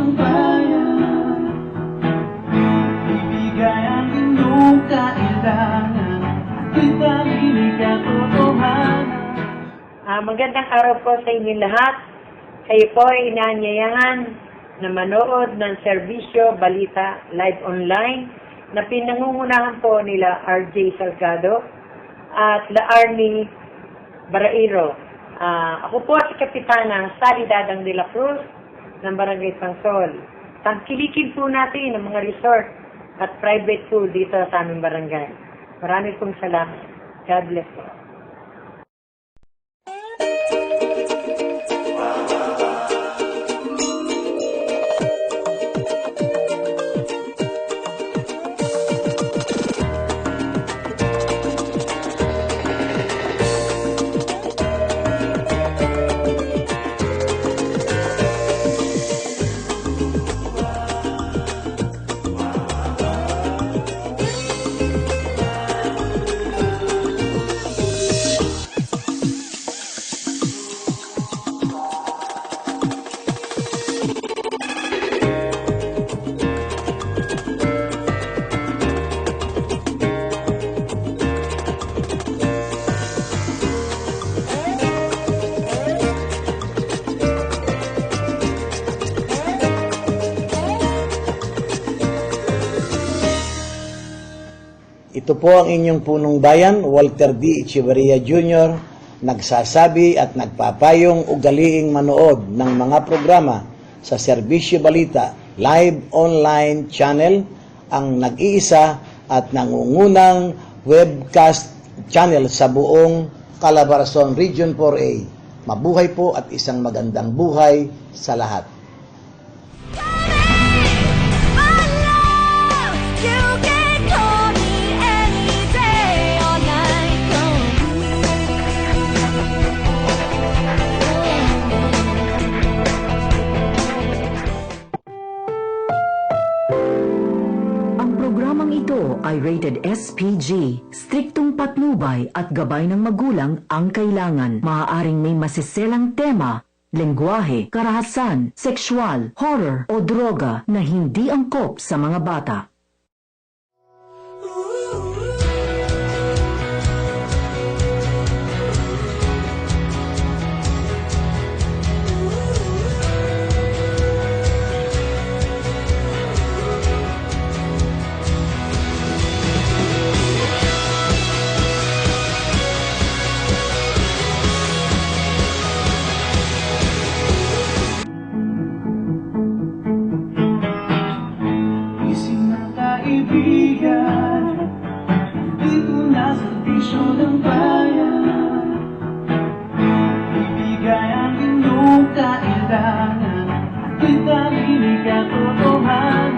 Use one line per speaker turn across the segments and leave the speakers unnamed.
ng bayan, ibigay ang inyong kailangan, itahilig katotohanan.
Magandang araw po sa inyo lahat. Kayo po ay inaanyayahan na manood ng serbisyo Balita Live Online na pinangungunahan po nila RJ Salgado at La Arnie Barairo. Ako po si Kapitana Sally Dadang de la Cruz ng Barangay Pangsol. Tangkilikin po natin ang mga resort at private pool dito sa aming barangay. Marami pong salamat. God bless po.
Ito po ang inyong punong bayan, Walter D. Echeverria Jr., nagsasabi at nagpapayong ugaliing manood ng mga programa sa Serbisyo Balita Live Online Channel, ang nag-iisa at nangungunang webcast channel sa buong Calabarzon Region 4A. Mabuhay po at isang magandang buhay sa lahat.
Programang ito ay rated SPG. Striktong patnubay at gabay ng magulang ang kailangan. Maaaring may masiselang tema, lengguwahe, karahasan, sexual, horror o droga na hindi angkop sa mga bata.
Dito na sa serbisyo ng bayan, ibigay ang inyong kailangan, itahilig katotohanan.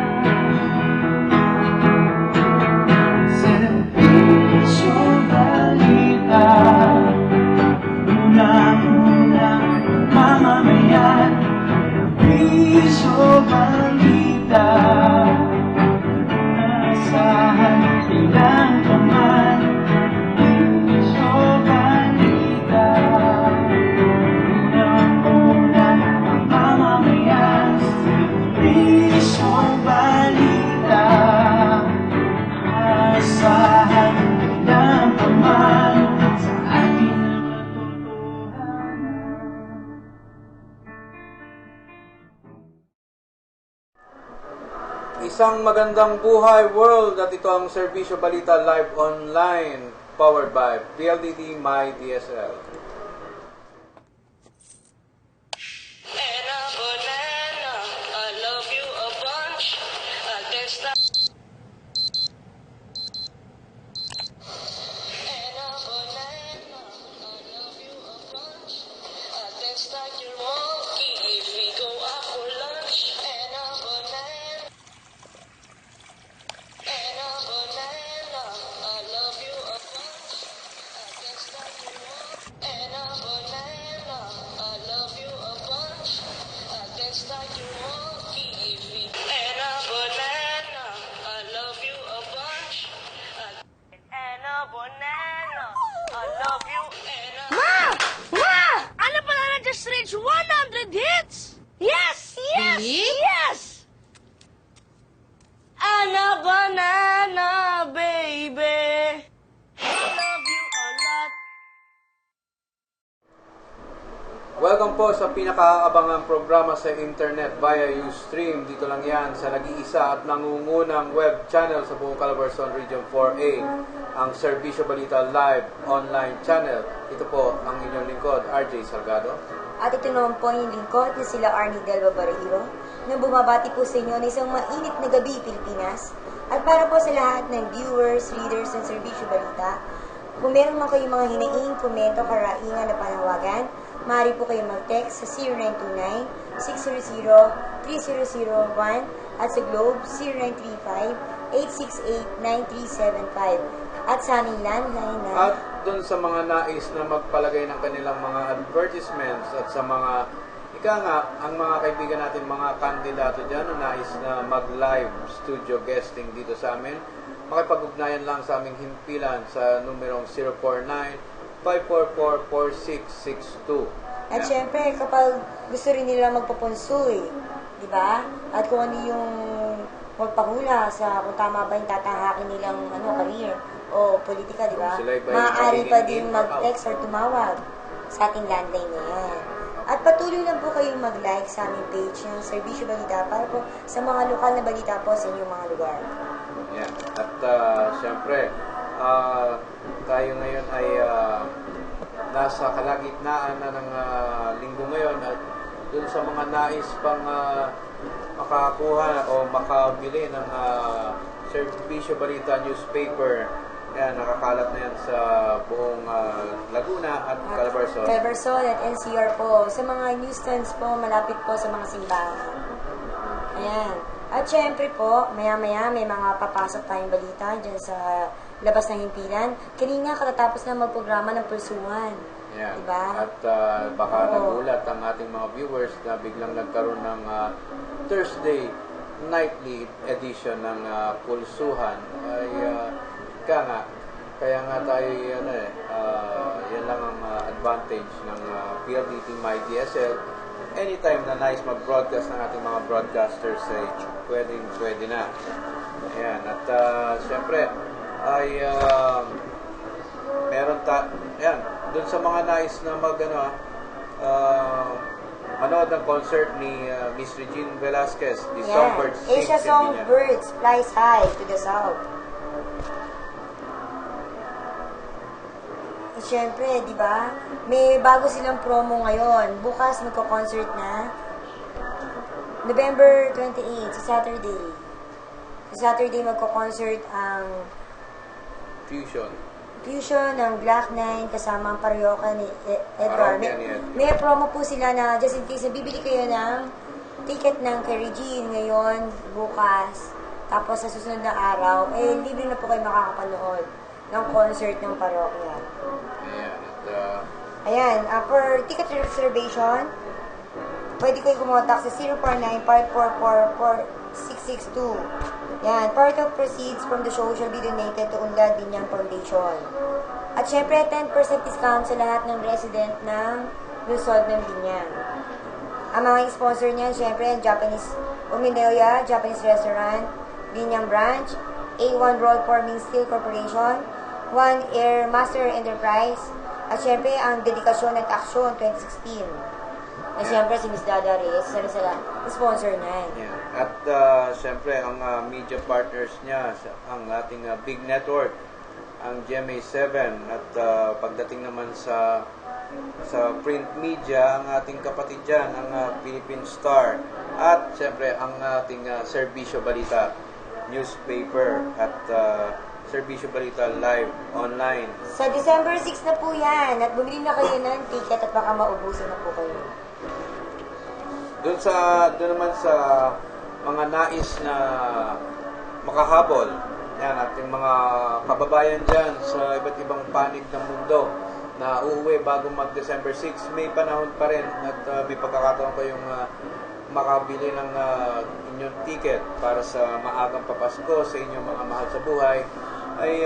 Serbisyo Balita, unang-unang mamamayan. Serbisyo Balita, asahan ilang paman. Serbisyo Balita, unang-unang mamamayan. Serbisyo Balita, asahan ilang paman sa ating mga totohanan.
Isang magandang buhay world, at ito ang Serbisyo Balita Live Online powered by PLDT My DSL.
banana, baby. I love you a lot.
Welcome po sa pinakaabangang programa sa internet via Ustream. Dito lang yan sa nag-iisa at nangungunang web channel sa buong Calabarzon Region 4A, ang Serbisyo Balita Live Online Channel. Ito po ang inyong lingkod, RJ Salgado.
At ito naman po yung lingkod na sila Arnie Delva Barahiro na bumabati po sa inyo na isang mainit na gabi, Pilipinas. At para po sa lahat ng viewers, readers ng Serbisyo Balita, kung meron man kayong mga hinaing, komento, karaingan na panawagan, maaari po kayo mag-text sa 0929-600-3001 at sa Globe 0935-868-9375 at sa aming landline na...
At doon sa mga nais na magpalagay ng kanilang mga advertisements at sa mga, ika nga, ang mga kaibigan natin, mga kandidato dyan na nais na mag-live studio guesting dito sa amin, makipag-ugnayan lang sa aming himpilan sa numerong 049-544-4662.
At syempre, kapag gusto rin nila magpapunsoy, di ba? At kung ano yung magpahula sa kung tama ba yung tatahakin nilang career o politika, di ba?
Kung sila'y ba yung
Maaari pa
magiging
din mag-text or tumawag sa ating landline na yan. At patuloy lang po kayong mag-like sa aming page ng Serbisyo Balita para po sa mga lokal na balita po sa inyong mga lugar.
Yan. At siyempre, tayo ngayon ay nasa kalagitnaan na ng linggo ngayon at dun sa mga nais pang makakuha o makabili ng Serbisyo Balita newspaper. Yan, nakakalat na yan sa buong Laguna at Calabarzon.
Calabarzon at NCR po. Sa mga newsstands po, malapit po sa mga simbahan. Ayan. At syempre po, maya-maya may mga papasok tayong balita dyan sa labas ng himpilan. Kanina katatapos na magprograma ng pulsuhan.
Yan.
Diba?
At baka nagulat ang ating mga viewers na biglang nagkaroon ng Thursday nightly edition ng pulsuhan. Ay, kaya nga tayo, yan lang ang advantage ng PLDT My DSL. Anytime na nais mag-broadcast ng ating mga broadcasters ay pwede na. Ayan. At siyempre ay meron ayan, dun sa mga nais na manood ng concert ni Miss Regine Velasquez, the Songbirds Sing
Asia Songbirds flies high to the south. At syempre, di ba? May bago silang promo ngayon. Bukas magko-concert na. November 28, sa Saturday. Sa Saturday magko-concert ang Fusion ng Black Nine kasama ang paryoka ni Edgar. May promo po sila na just in case na bibili kayo ng ticket ng kay Regine ngayon, bukas, tapos sa susunod na araw, libre na po kayo makakapanood ng concert ng parokya.
Ayan.
Ayan, for ticket reservation, pwede kayo kumontak sa 049-544-4662. Yan, part of proceeds from the show shall be donated to Unlad Binyang Foundation. At syempre, 10% discount sa lahat ng resident ng Luzon ng Binyang. Ang mga sponsor niyan, syempre, ang Japanese Umineoya, Japanese Restaurant, Binyang Branch, A1 Roll Forming Steel Corporation, One Air Master Enterprise, at syempre, ang Dedikasyon at Aksyon 2016. At syempre, si Miss Dada Reyes, isa rin sa sponsor niya.
Yeah. At syempre, ang media partners niya, ang ating big network, ang GMA7. At pagdating naman sa print media, ang ating kapatid dyan, ang Philippine Star. At syempre, ang ating Serbisyo Balita newspaper at Serbisyo Balita Live Online.
Sa December 6 na po yan. At bumili na kayo ng ticket at baka maubusan na po kayo.
Doon naman sa mga nais na makahabol, yan, ating mga kababayan dyan sa iba't ibang panig ng mundo na uuwi bago mag-December 6, may panahon pa rin at may pagkakataon kayong makabili ng inyong ticket para sa maagang papasko sa inyong mga mahal sa buhay, ay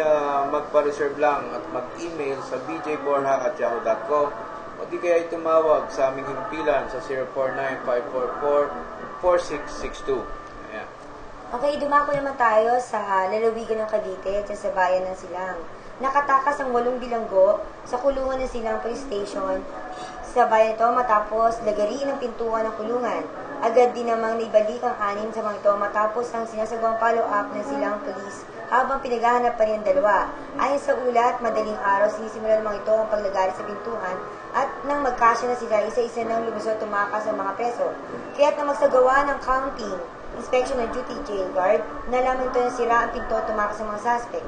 magpa-reserve lang at mag-email sa bjborja@yahoo.com o di kaya tumawag sa aming himpilan sa 049-544-4662. Ayan.
Okay, dumako naman tayo sa lalawigan ng Cavite, dyan sa bayan ng Silang. Nakatakas ang 8 bilanggo sa kulungan ng Silang Police Station sa bayan ito matapos lagariin ang pintuan ng kulungan. Agad din namang naibalik ang 6 sa mga ito matapos ang sinasagawang follow-up ng Silang Police habang pinaghahanap pa rin ang dalawa. Ayon sa ulat, madaling araw sinisimulan ng mga ito ang paglagari sa pintuan at nang magkasya na sila, isa-isa nang lumusot tumakas ang mga preso. Kaya't na magsagawa ng counting inspection ng duty jail guard, nalaman ito na sira ang pinto tumakas ng mga suspect.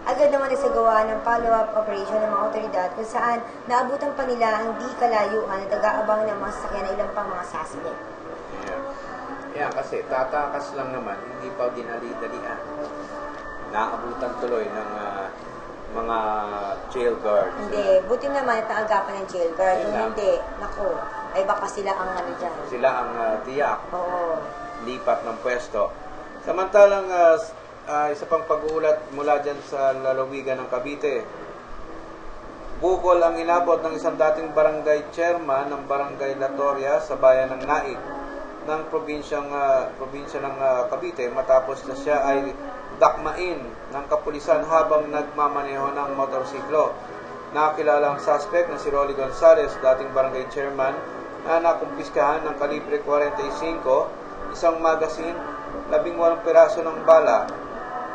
Agad naman nagsagawa ng follow-up operation ng mga otoridad kung saan naabutan pa nila ang di kalayuan at nag-aabang ng mga sasakyan na ilang pang mga suspect.
Yeah, kasi tatakas lang naman, hindi pa dinali-dalian. Naabutan tuloy ng mga jail guards.
Hindi, buti naman at naagapan ng jail guard.
Yun
Kung
lang.
hindi, naku, ay baka sila ang ano dyan.
Sila ang tiyak,
Oo.
lipat ng pwesto. Samantalang isa pang pag-uulat mula dyan sa lalawigan ng Cavite. Bukol ang inabot ng isang dating barangay chairman ng barangay Latoria sa bayan ng Naik ng probinsya ng Cavite matapos na siya ay dakmain ng kapulisan habang nagmamaneho ng motorsiklo. Nakakilala ang suspect na si Rolly Gonzales, dating barangay chairman, na nakumpiskahan ng kalibre 45, isang magazine, 18 piraso ng bala,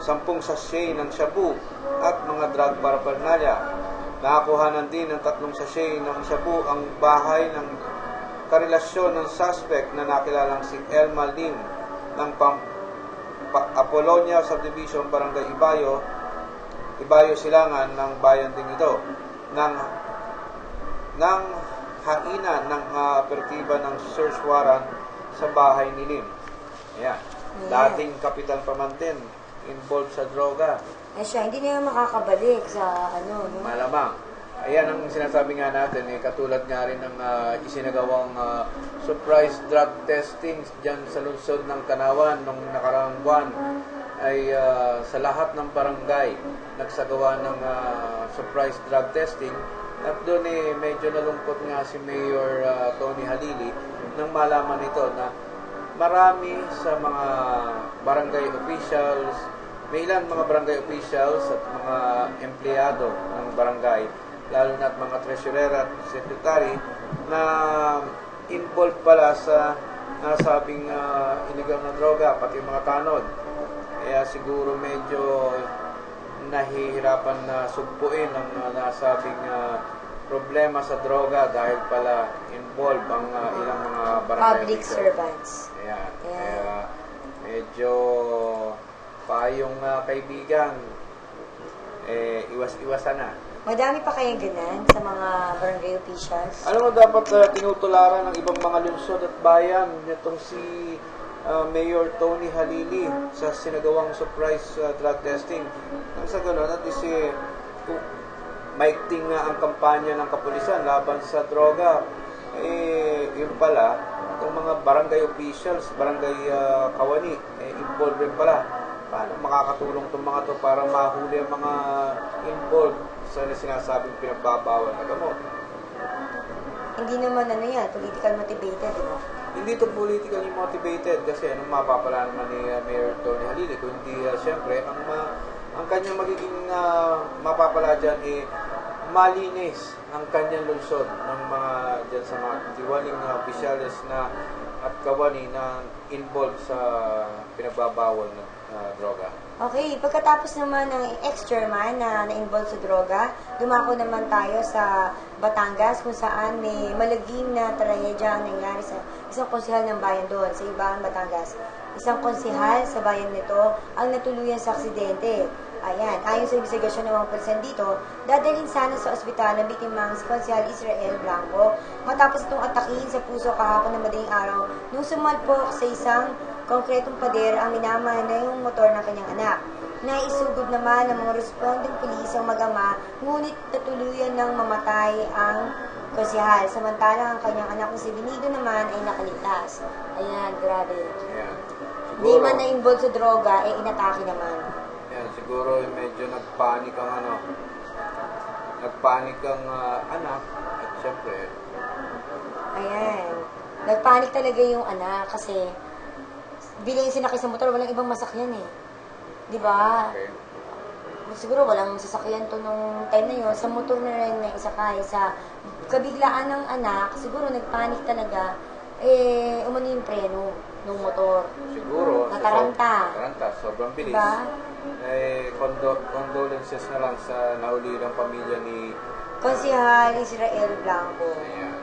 10 sachet ng shabu at mga drug paraphernalia. Nakakuhanan din ng 3 sachet ng shabu ang bahay ng karelasyon ng suspect na nakilalang si Elma Lim ng Apolonia Subdivision, Barangay Ibayo Silangan ng bayan din ito. Nang haina ng apertiba ng search warrant sa bahay ni Lim. Ayan. Dating kapitan pamantin, involved sa droga.
Ay siya, hindi na yung makakabalik sa ano, no?
Malamang. Ayan ang sinasabi nga natin, katulad nga rin ng isinagawang surprise drug testing dyan sa lungsod ng Tanawan nung nakaraang buwan ay sa lahat ng barangay nagsagawa ng surprise drug testing at doon medyo nalungkot nga si Mayor Tony Halili nang malaman ito na marami sa mga barangay officials, may ilan mga barangay officials at mga empleyado ng barangay, lalo na at mga treasurer at secretary, na involved pala sa nasabing illegal na droga, pati mga tanod. Kaya siguro medyo nahihirapan na sugpuin ang nasabing problema sa droga dahil pala involved ang ilang mga barangay
Public
officials.
servants.
Ayan.
Ayan.
Kaya medyo payong kaibigan, iwas-iwasan na.
Madami pa kayang ganan sa mga barangay officials.
Alam mo, dapat tinutularan ng ibang mga lungsod at bayan nitong si Mayor Tony Halili sa sinagawang surprise drug testing. Nang sa gano'n, at least maikting ang kampanya ng kapulisan laban sa droga. Yun pala, itong mga barangay officials, barangay kawani, involved rin pala. Paano makakatulong itong mga to para mahuli ang mga involved sa sinasabing pinagbabawal na gamot?
Hindi naman ano yan, political motivated, di ba?
Hindi ito politically motivated kasi anong mapapala naman ni Mayor Tony Halili kung hindi siyempre ang kanyang magiging mapapala dyan malinis ang kanyang lungsod ng mga dyan sa mga tiwaling na opisyalis na at kawani na involved sa pinagbabawal na droga.
Okay, pagkatapos naman ng ex-chairman na na-involved sa droga, dumako naman tayo sa Batangas kung saan may malagim na trahedya ang nangyari sa isang konsehal ng bayan doon, sa Ibaan, Batangas. Isang konsehal sa bayan nito ang natuluyan sa aksidente. Ayan, ayon sa investigasyon ng mga pulisan dito, dadalhin sana sa ospital ng biktimang si Konsehal Israel Blanco matapos itong atakihin sa puso kahapon ng madaling araw nung sumalpok sa isang konkretong pader ang minamana yung motor ng kanyang anak. Naisugod naman ng mga responding pulis ang mag-ama, ngunit natuluyan ng mamatay ang konsehal. Samantalang ang kanyang anak na si Benido naman ay nakaligtas. Ayan, grabe.
Ayan.
Hindi man na-involved sa droga, inatake naman.
Ayan, siguro medyo nagpanik ang anak at syempre
Ayan. Nagpanik talaga yung anak kasi bilang yung sinakay sa motor, walang ibang masakyan eh. Di ba?
Okay.
Siguro walang sasakyan to nung time na yun. Sa motor na rin na isakay. Sa kabiglaan ng anak, siguro nagpanik talaga, umano yung preno ng motor.
Siguro.
Nataranta.
Nataranta. Sobrang bilis.
Diba?
Condolences na lang sa nauli ng pamilya ni
Konsihal Israel Blanco.
Ayan.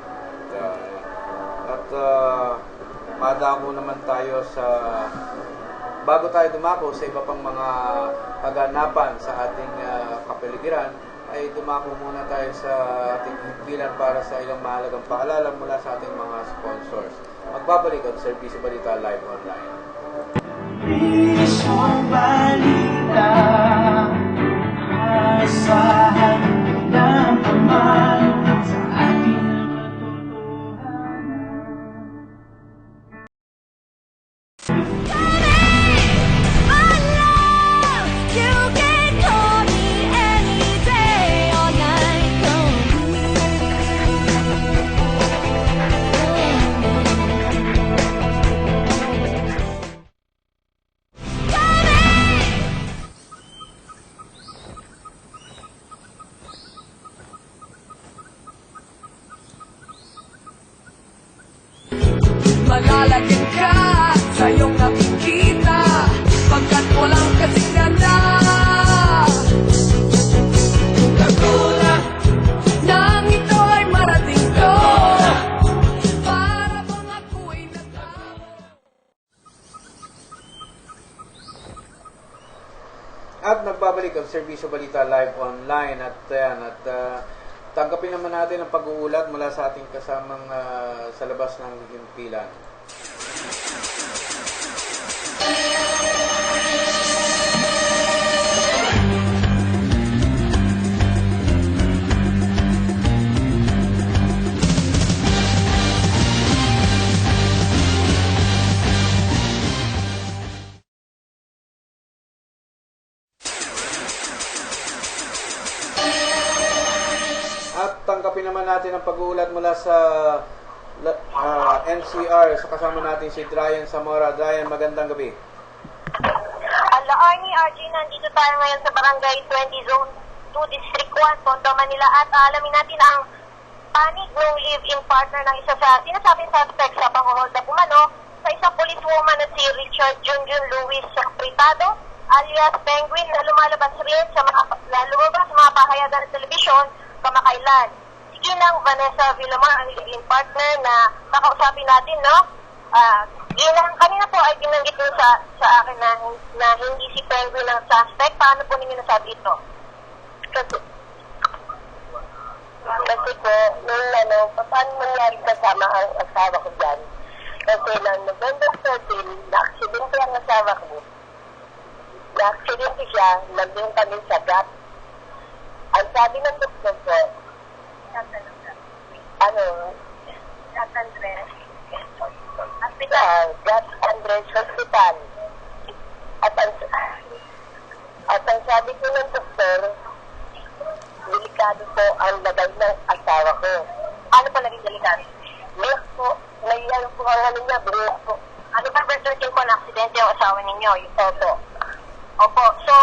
Madako naman tayo sa bago tayo dumako sa iba pang mga kaganapan sa ating kapaligiran, ay dumako muna tayo sa ating himpilan para sa ilang mahalagang paalala mula sa ating mga sponsors. Magbabalik ang Serbisyo Balita Live Online.
Serbisyo Balita, asahan ng pamalo sa ating
Malalagyan ka sa iyong nakikita pagkat walang kasing ganda. Nagulat nang ito ay marating ko para bang ako'y nagtamo.
At nagbabalik ang Serbisyo Balita Live Online at tanggapin naman natin ang pag-uulat mula sa ating kasamang sa labas ng himpilan. At tanggapin naman natin ang pag-uulat mula sa NCR. So kasama natin si Dryan Zamora. Dryan, magandang gabi.
Hello, Arnie, RG, nandito tayo ngayon sa Barangay 20 Zone 2, District 1, Tondo, Manila. At alamin natin ang panig ng live-in partner ng isa sa sinasabing suspect sa panghuhold na pumano sa isang policewoman na si Richard Junjun Luis Fritado, alias Penguin, na lumabas rin sa mga pahayagan ng telebisyon kamakailan. Sige ng Vanessa Villamar, ang live-in partner na kakausapin natin, no? Kanina po ay binanggit nyo sa akin na hindi si Penguin ang suspect. Paano po ninyo nasabi ito?
Kasi po, paano mangyari kasama ang asawa ko dyan? Kasi lang November 13, na-aksidente ang asawa ko. Na-aksidente siya, nandun kami sa GAT. Ang sabi ng doktor ko, GAT Andres Hospital. At ang sabi ko ng doktor, delikado po ang lagay ng asawa ko.
Ano po naging delikado?
Black po, may ano po ang ano niya, black po.
Ano ba version po na aksidente ang asawa ninyo?
Opo.
Opo. So,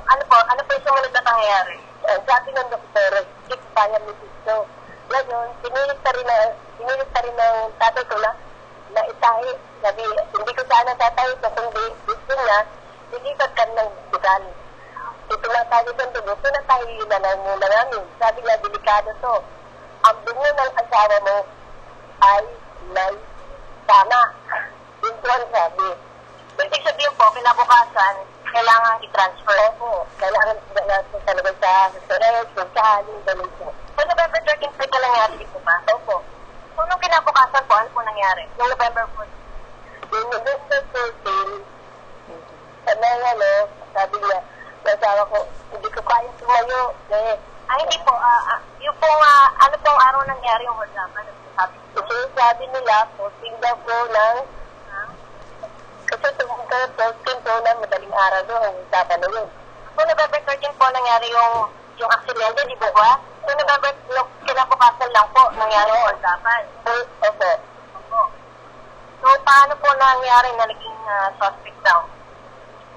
ano po yung sumunod na pangyayari?
Sabi ng doktor, keep diabetes. Ngayon, pinilit pa rin ng tatay ko na itahi. Sabi, hindi ko sana tatahi ko, kundi gusto niya, lilipat ka ng hospital. Ito na tayo ng dugo, ito na tayo yun na muna namin. Sabi niya, delikado to. Ang bungo ng asawa mo ay may tama. Yun po ang sabi.
Ibig sabihin po, kinabukasan, kailangan i-transfer.
Opo, kailangan talaga sa rest, sa haling ganun po.
So, November 13 po ito nangyari dito ba?
Opo.
So, nung kinabukasan po, ano po nangyari? Yung November 14.
Yung November 14, sabi niya, asawa ko, hindi ko kaya tumayo.
Hindi po. Yung pong, ano pong araw nangyari yung hordaman?
Kasi sabi nila, posting daw po ng, kasi posting po ng madaling araw doon, ang usapan na yun.
So, November 13 po nangyari yung aksidente, di ba ba? So, November, kinabukasan lang po nangyari yung hordaman.
Opo.
So, paano po nangyari na naging suspect daw?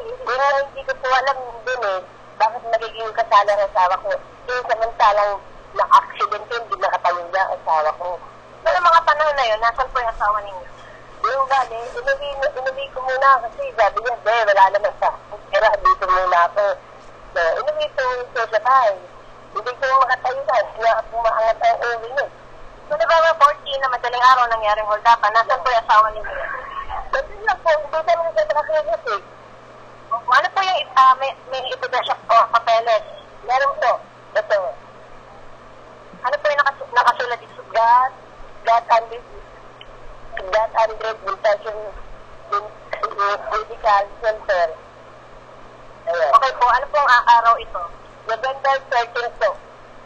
Hindi ko po alam din eh, bakit nagiging kasala ng asawa ko. Samantalang na-accident yun, hindi nakatayo niya ang asawa ko.
Noong mga panahon na yun, nasan po yung asawa ninyo?
Yung gani, inuwi ko muna kasi sabi niya, wala naman sa pera, dito muna ako. So, inuwi ko sa bahay. Hindi ko makatayo na, kaya pumaangat ang uwi niya.
So, November 14 na madaling araw nangyaring hold-up, nasan po yung asawa ninyo?
Nandun lang po, hindi naman siya nakakilos eh.
Ano po yung may ebidensya po, papeles?
Meron po, ito.
Ano po yung nakasulat dito?
God Andres Mutation Medical Center. Ayan.
Okay po, ano pong araw ito?
November 13 po,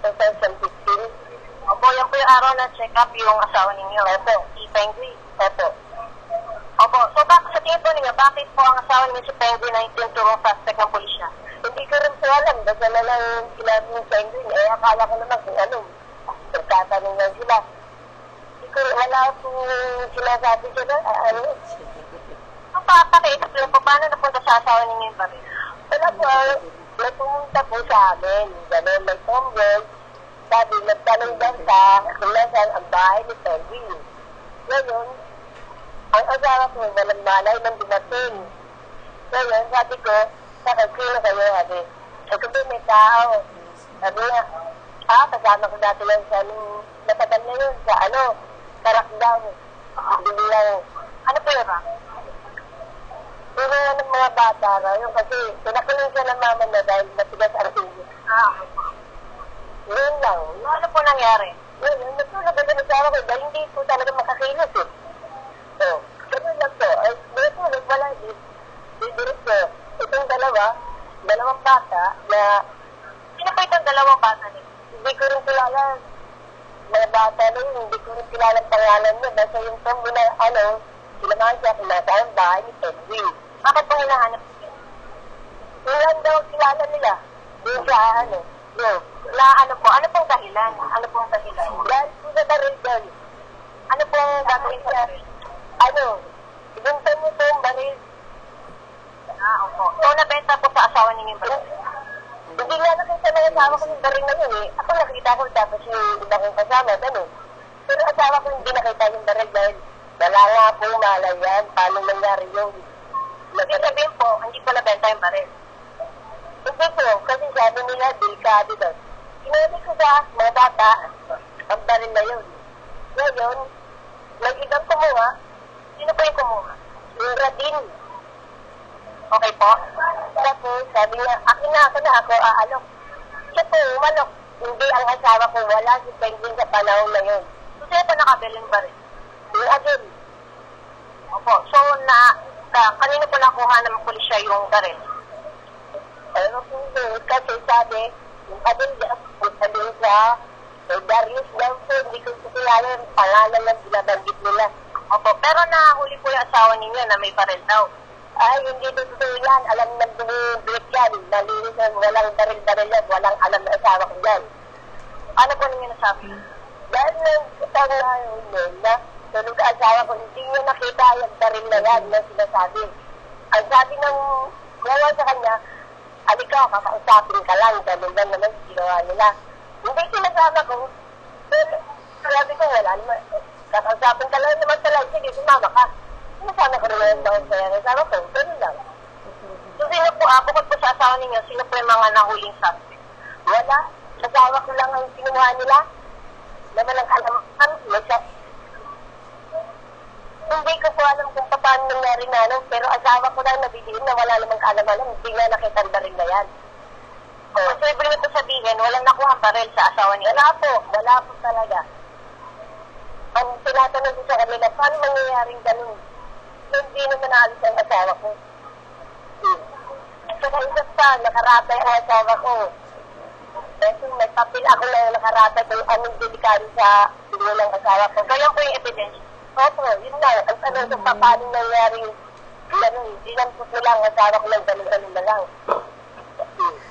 2015.
Opo, yan po yung araw na check-up yung asawa ninyo.
Opo.
Si Penguin.
Opo.
Opo, so sa tingin po ninyo, bakit po ang asawa ninyo si Penguin na itinturong suspect ng pulisya?
Hindi ko rin po alam, basta na lang sinabi ng Penguin. Akala ko naman kung ano, nagtatanong lang sila. Wala po sinasabi sila,
Ang papakiexplain po, paano napunta sa asawa ninyo yung baril?
Wala po, may pumunta po sa amin. Gano'n, may tomboy. Sabi, nagtanong daw sa kung nasaan ang bahay ni Penguin. Ngayon, ang asawa ko, walang malay nang dumating. Ngayon, sabi ko, sino kayo, sabi. Sabi ko, may tao. Sabi niya, kasama ko dati lang sa matagal na yun, sa tarak daw. Hindi lang.
Ano po yun,
Pero ng mga bata na yun, kasi pinakulong siya ng mama na dahil matigas ang tingin. Yun lang.
Ano po nangyari?
Yun, natulog ang asawa ko dahil hindi po talaga makakilos eh. So, ganun lang po. Ay, natulog, wala. Didirit ko. Itong dalawang bata na
Sino po itong dalawang bata ninyo?
hindi ko rin kilala. Mga bata na yun, hindi ko rin kilala ang pangalan niya. Basta yung tombo na, sinamahan siya kung nasa ang bahay ni Penguin.
Bakit po hinahanap niyo?
Ilan daw kilala nila. Doon sa yun.
Ano pong dahilan? Ano pong dahilan?
Dahil po sa baril doon.
Ano pong gagawin sa baril?
Ibuntan mo po yung baril.
Opo. So, nabenta po sa asawa ninyo yung baril?
Hindi nga nakita ng asawa ko yung baril na yun eh. Ako nakita ko tapos yung iba kong kasama, gano'n. Pero asawa ko hindi nakita yung baril dahil wala nga po malay yan. Paano nangyari yun?
Ibig sabihin po, hindi po nabenta yung baril.
Hindi po, kasi sabi nila, delikado daw. Sinabi ko sa mga bata, ang baril na yun. Ngayon, may ibang kumuha,
Sino po yung kumuha?
yung Radin.
Okay po?
Tapos, sabi niya, akin na, ako aalok. Siya po, umalok. Hindi ang asawa ko, wala si Penguin sa panahon na yun.
So, sino po nakabili yung baril?
Yung Adin,
Opo. So, kanino po nakuha ng pulisya yung baril?
ano po yun, kasi sabi, yung Adin, sabi sa Darius daw po, hindi ko kilala yung pangalan lang binabanggit nila.
Opo. Pero nahuli po yung asawa ninyo na may baril daw.
Ay, hindi totoo yan. Alam ng bumiblik yan. Malinis na walang baril-baril yan. Walang alam na asawa ko yan.
Ano po ninyo nasabi?
Dahil nang isang na yun na tulog ka asawa ko, hindi niya nakita yung baril na yan na sinasabi. Ang sabi ng gawa sa kanya, alikaw, kakausapin ka lang. Ganun lang naman ginawa nila. Hindi sinasama ko. Pero sabi ko, wala naman. Kakausapin ka lang naman talaga. Sige, sumama ka. Sinasama ko naman daw sa asawa ko. Ganun lang.
So, sino po, bukod po sa asawa ninyo, sino po yung mga nahuling suspect?
Wala. Asawa ko lang ang kinuha nila. Naman ang alam. Hindi ko po alam kung paano nangyari na pero asawa ko lang nabidiin na wala namang kaalam-alam. Hindi nga nakita ang baril na yan.
So, ibig nito sabihin, walang nakuha ang baril sa asawa niya.
Wala po talaga. Ang tinatanong ko sa kanila, paano mangyayaring ganun? Hindi naman naalis ang asawa ko. Saka isa pa, nakaratay ang asawa ko. Kasi may papel ako na nakaratay kung anong delikado sa tingin ng asawa ko.
Kaya po yung evidence.
Opo, yun lang. Ang tanong sa paano nangyari ganun. Hindi lang po lang ang asawa ko lang ganun na lang.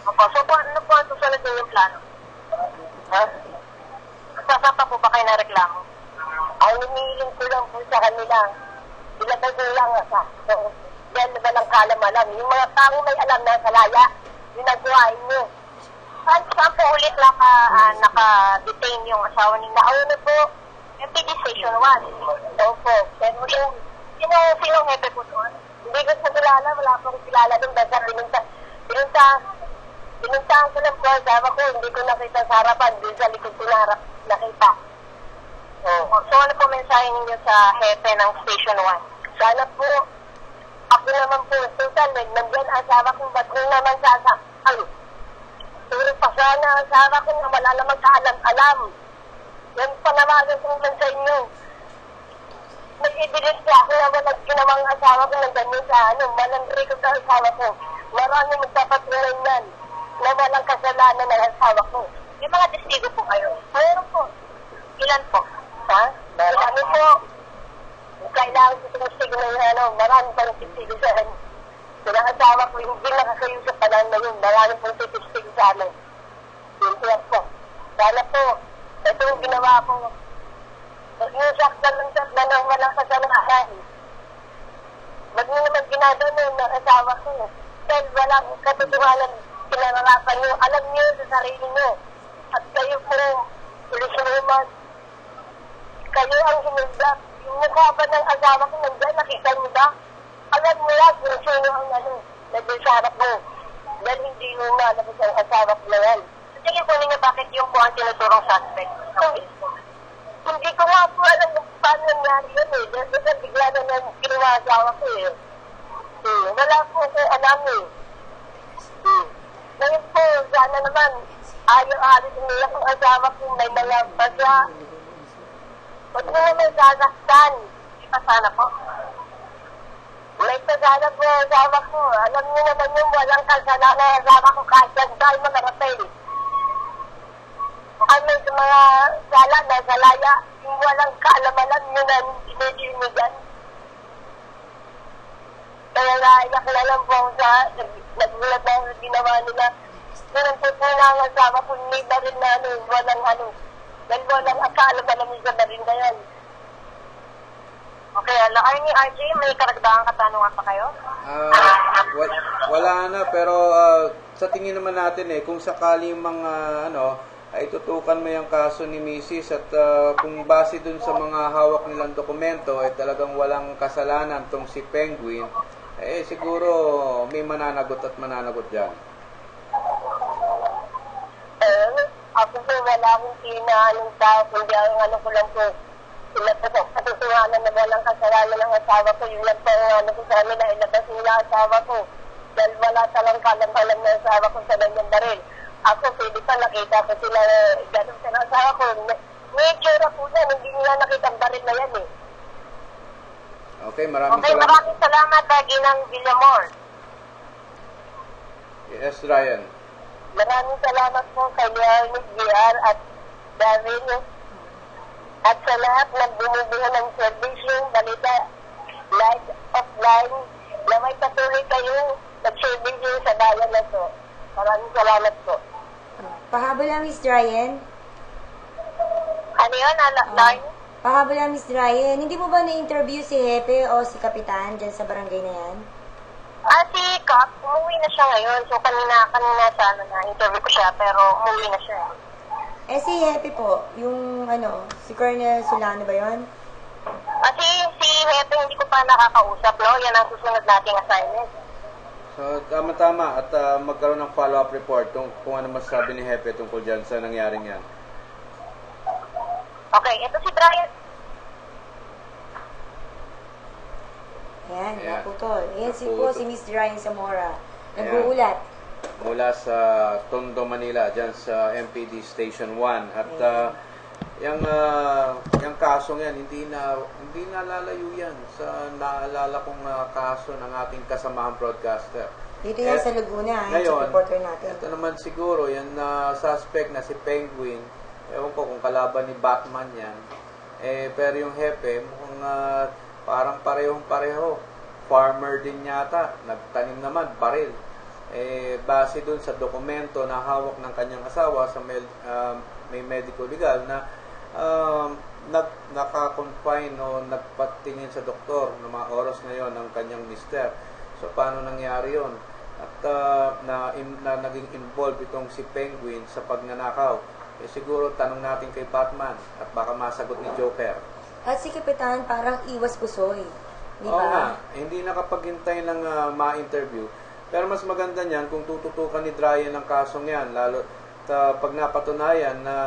Opo. So, ano po ang susunod yung plano?
Ha?
Sasapa po ba kayo na reklamo?
Ang hinihiling ko lang po sa kanila, ilabas nyo lang sa dahil walang kalam-alam. Yung mga taong may alam na sa laya, yung nagbuhain nyo.
Saan po ulit naka-detain yung asawa ni Nauna po? MPD Station 1.
Opo. Pero yung,
Sinong hepe po doon?
hindi ko sa kilala, wala akong kilala doon. Basta pinuntahan ko lang po ang asawa ko, hindi ko nakita sa harapan, doon sa likod ko nakita. Oh.
So ano po mensahe ninyo sa hepe ng Station 1?
Sana po, ako naman po, total, nandyan ang asawa ko, ba't ko naman sasakal? Pero pa sana ang asawa ko na wala naman kaalam-alam. Yan panawagan ko naman sa inyo. May evidence na ako na walang ginawang asawa ko nandyan yun sa malandri ko sa asawa ko. Marami magpapatunay yan na walang kasalanan ng asawa ko.
May mga testigo po kayo?
Meron po.
Ilan po?
Ha? Marami po. Kailangan ko tumustigo na marami pang testigo sa akin. Sila asawa ko, hindi nakakayo sa panahon na yun. Marami pong testigo sa amin. Yun po. Sana po, ito yung ginawa ko. Yung saktan ng walang kasalanan. Ba't nyo naman ginagano ng asawa ko? Dahil walang katotohanan pinararapan nyo. Alam nyo sa sarili nyo. At kayo po, ulit-ulit, kayo ang hinuldak. Yung mukha ba ng asawa ko nandiyan, nakita nyo ba? Alam mo lang kung sino ang nag-usarap mo. Dahil hindi mo malabas ang asawa ko na yan.
Sa tingin po ninyo bakit yung po ang tinuturong suspect?
Hindi ko nga po alam kung paano nangyari yun eh. Dahil bigla na nang ginawa asawa ko eh. Wala po ko alam eh. Ngayon po, sana naman, ayaw-alis nila kung asawa ko may mga basya. Huwag mo naman sasaktan.
Di pa sana po?
May pasala po ang asawa ko. Alam niyo naman yung walang kasalanan ang asawa ko kahit yan tayo mag-rapel. Ay may mga sala na salaya, yung walang kaalaman yun ang inilimigan. Kaya naiyak na lang po ako sa nagulat na ang ginawa nila. Ganun po po na ang asawa ko, hindi na rin na walang dahil walang kaalaman sa barin na yan.
Okay, Arnie, RJ, may karagdagang katanungan pa kayo?
Wala na, pero sa tingin naman natin kung sakali mga ay tutukan mo yung kaso ni Mrs. at kung base dun sa mga hawak nilang dokumento ay talagang walang kasalanan tong si Penguin, siguro may mananagot at mananagot dyan.
Ako po wala akong pinaanong tao, kundi ang ko lang po, sila po katutuhanan na walang kasalanan ng asawa ko, yun lang po ang ko sa amin na ilabas nila asawa ko. Dahil wala talang kalam-alam ng asawa ko sa ganyan na rin. Ako, pwede pa nakita ko sila, ganun sa asawa ko. May tsura po yan, hindi nila nakita ang baril na yan eh.
Okay, maraming
salamat, Ginang Villamor.
Yes, Ryan.
Maraming salamat po kay Leonid GR at Darwin at sa lahat ng bumubuo ng servisyo, balita, live, offline, na may patuloy kayo nag-servisyo sa bayan na to. Maraming salamat po.
Pahabol lang, Miss Ryan.
Ano yun, Arnie?
Pahabol lang, Miss Ryan. Hindi mo ba na-interview si Hepe o si Kapitan dyan sa barangay na yan?
Si Kap, umuwi na siya ngayon. So, kanina sana na-interview ko siya, pero umuwi na siya.
Si Hepe po, yung si Colonel Solano ba yun?
Si Hepe hindi ko pa nakakausap, no? Yan ang susunod nating assignment.
So, tama-tama at magkaroon ng follow-up report kung ano masasabi ni Hepe tungkol dyan sa nangyaring yan.
Okay, ito si Brian.
Ayan,
Ayan.
naputol. Ayan
Naputol.
si Miss Ryan Zamora. Nag-uulat.
Mula sa Tondo, Manila, dyan sa MPD Station 1. At yung kasong yan, hindi na lalayo yan sa naalala kong kaso ng ating kasamahang broadcaster.
Dito yan sa Laguna,
ngayon,
sa reporter natin.
ito naman siguro, yung suspect na si Penguin, ewan ko kung kalaban ni Batman yan, pero yung Hepe, mukhang parang parehong-pareho. Farmer din yata, nagtanim naman, baril. Base dun sa dokumento na hawak ng kanyang asawa sa may medico legal na naka-confine o nagpatingin sa doktor ng mga oras na yon ng kanyang mister. So, paano nangyari yon? At naging involved itong si Penguin sa pagnanakaw. Eh, siguro tanong natin kay Batman at baka masagot ni Joker.
At si Kapitan parang iwas pusoy. Di
Oo
ba?
nga, hindi nakapaghintay ng ma-interview. Pero mas maganda niyan kung tututukan ni Dryan ng kasong yan. Lalo pag napatunayan na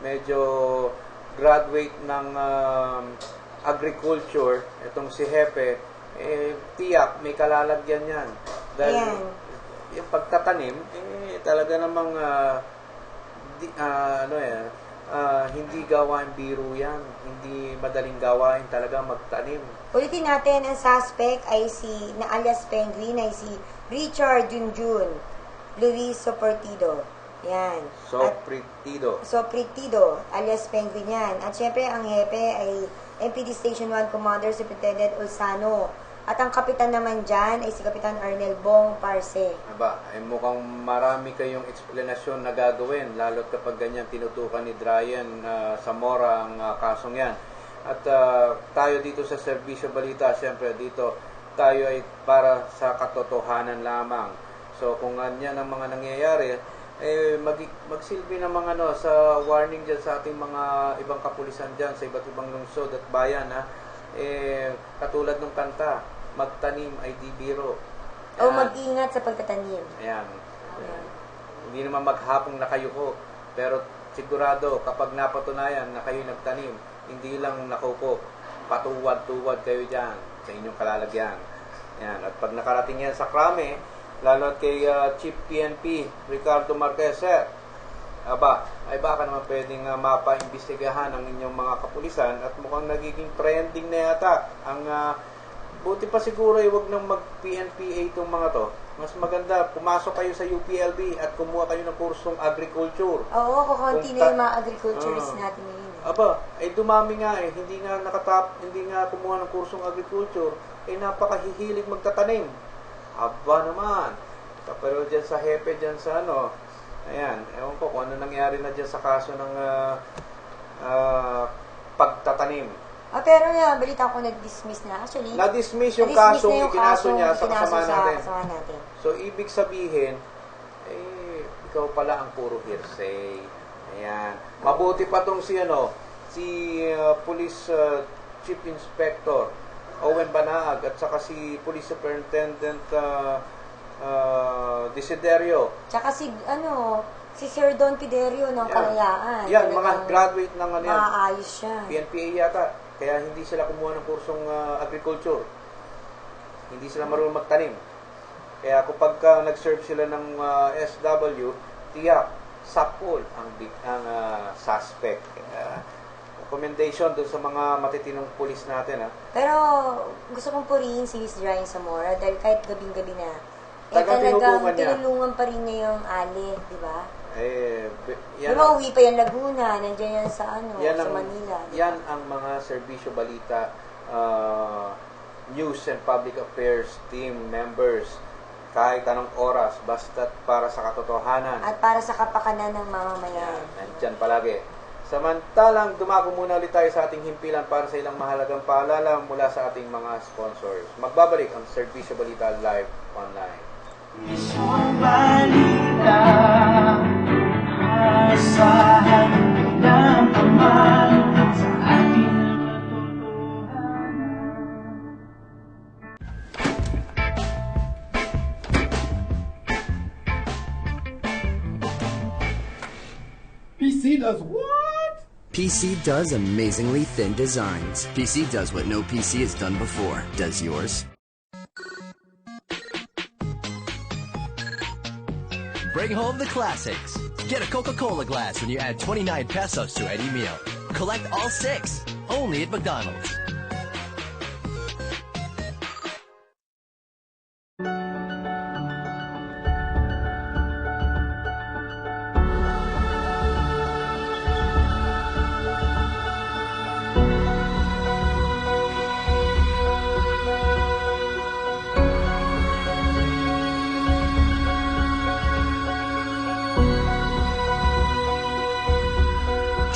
medyo graduate ng agriculture, itong si Hepe, tiyak, may kalalagyan yan. Dahil yung pagtatanim, talaga namang hindi gawain biro yan. Hindi madaling gawain talaga magtanim.
Ulitin natin, ang suspect ay na alias Penguin ay si Richard Junjun Luis Soportido. Yan. Sopritido, alias Penguin yan. At syempre, ang hepe ay MPD Station 1 Commander Superintendent Ulsano. At ang kapitan naman dyan ay si Kapitan Arnel Bong Parse.
Ay mukhang marami kayong eksplanasyon na gagawin, lalo kapag ganyan tinutukan ni Dryan Zamora ang kasong yan. At tayo dito sa Serbisyo Balita, siyempre dito tayo ay para sa katotohanan lamang. So kung yan ang mga nangyayari, magsilbi ng mga sa warning dyan sa ating mga ibang kapulisan dyan, sa iba't ibang lungsod at bayan, katulad ng kanta, magtanim ay di biro.
O mag-ingat sa pagtatanim.
Ayan. Hindi naman maghapong nakayuko, pero sigurado kapag napatunayan na kayo nagtanim, hindi lang nakaupo, patuwad-tuwad kayo dyan sa inyong kalalagyan. Ayan. At pag nakarating yan sa krame, lalo at kay Chief PNP Ricardo Marquez, ay baka naman pwedeng mapaimbestigahan ang inyong mga kapulisan at mukhang nagiging trending na yata. Buti pa siguro wag nang mag-PNPA itong mga to. Mas maganda, pumasok kayo sa UPLB at kumuha kayo ng kursong agriculture.
Oo, kukunti na yung mga agriculturists natin ngayon.
Dumami nga hindi nga kumuha ng kursong agriculture, napakahihilig magtatanim. Naman. Pero dyan sa hepe, dyan sa ayan, ewan ko kung ano nangyari na dyan sa kaso ng pagtatanim.
Pero balita ko nag-dismiss na. Actually,
na-dismiss yung kaso, ikinaso niya sa kasama natin. So, ibig sabihin, ikaw pala ang puro hearsay. Ayan. Mabuti pa tong si Police Chief Inspector Owen Banaag at saka si Police Superintendent Desiderio.
Tsaka si Sir Don Piderio ng Kalayaan.
Yan, mga graduate ng
maayos siya.
PNPA yata. Kaya hindi sila kumuha ng kursong agriculture. Hindi sila marunong magtanim. Kaya kapag nag-serve sila ng SW, tiyak, sapol ang suspect. Recommendation doon sa mga matitinong pulis natin.
Pero gusto kong purihin si Miss Dryan Zamora dahil kahit gabing-gabi na,
talagang
tinulungan pa rin niya yung Ali, di ba?
Yan
uwi pa yan Laguna, nandiyan yan sa sa Manila.
Yan ang mga Serbisyo Balita News and Public Affairs team members. Kahit anong oras, basta para sa katotohanan.
At para sa kapakanan ng mamamayan.
Nandyan palagi. Samantalang, dumako muna ulit tayo sa ating himpilan para sa ilang mahalagang paalala mula sa ating mga sponsors. Magbabalik ang Serbisyo Balita Live Online.
Isang balita, asahan ng paman sa ating katotohanan.
PC does what?
PC does amazingly thin designs. PC does what no PC has done before. Does yours? Bring home the classics. Get a Coca-Cola glass when you add 29 pesos to any meal. Collect all 6. Only at McDonald's.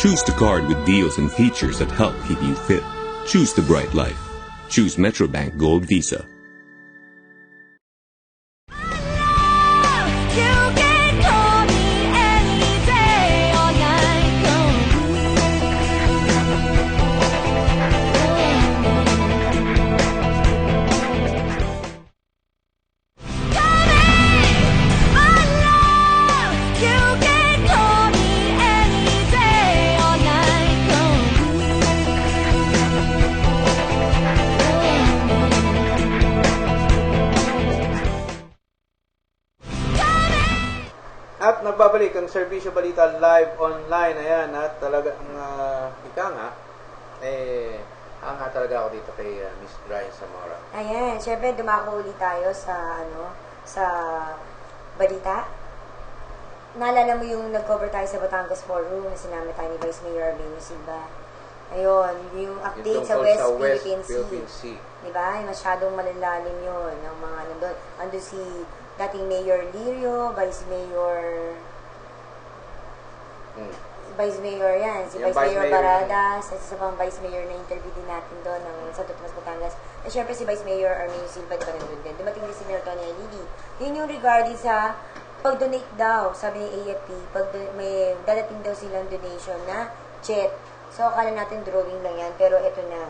Choose the card with deals and features that help keep you fit. Choose the bright life. Choose Metrobank Gold Visa.
At nagbabalik ang Serbisyo Balita live online. Ayan, at talaga ang ika nga, hanga talaga ako dito kay Miss Brian Zamora.
Ayan, syempre dumako ulit tayo sa sa balita. Naalala mo yung nag-cover tayo sa Batangas Forum na sinama tayo ni Vice Mayor Arbenio Silva. Ayun, yung update sa West Philippine Sea. Diba? Masyadong malalalim yun ng mga nandun. Andun si dating Mayor Lirio, Vice Mayor yan, si Vice Mayor Baradas, at isa pang Vice Mayor na interview din natin doon ng Santo Tomas, Batangas. At syempre si Vice Mayor Armenio Silva, di ba nandun din? Dumating din si Mayor Tony Alili. Yun yung regarding sa pag-donate daw, sabi ni AFP, may dadating daw silang donation na jet. So, akala natin drawing lang yan, pero ito na.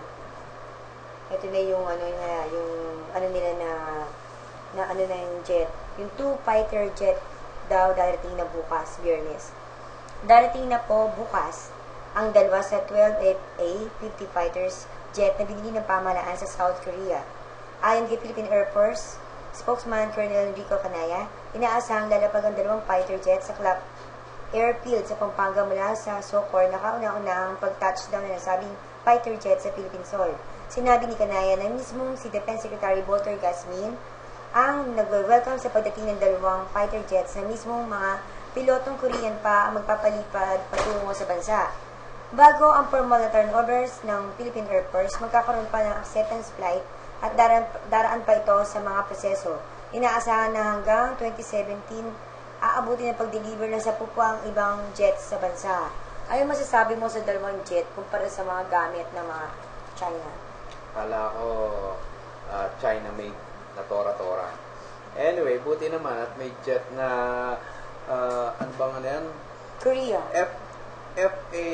Ito na yung nila na yung jet. Yung 2 fighter jet daw darating na bukas, Biyernes. Darating na po bukas ang dalawa sa 12FA-50 fighters jet na binili ng pamahalaan sa South Korea. Ayon kay Philippine Air Force spokesman Colonel Enrico Canaya, inaasahang lalapag ang 2 fighter jet sa Club Airfield sa Pampanga mula sa Socor na kauna-unahang pag-touchdown na nasabing fighter jet sa Philippine soil. Sinabi ni Canaya na mismong si Defense Secretary Bolter Gasmin ang nag-welcome sa pagdating ng 2 fighter jets na mismong mga pilotong Korean pa ang magpapalipad patungo sa bansa. Bago ang formal na turnovers ng Philippine Air Force, magkakaroon pa ng acceptance flight at daraan pa ito sa mga proseso. Inaasahan na hanggang 2017 aabutin ang pag-deliver ng 10 ang ibang jets sa bansa. Ano masasabi mo sa 2 jet kumpara sa mga gamit ng mga China?
Kala ko China-made na tora-tora. Anyway, buti naman at may jet na ano bang ano yan?
Korea.
FA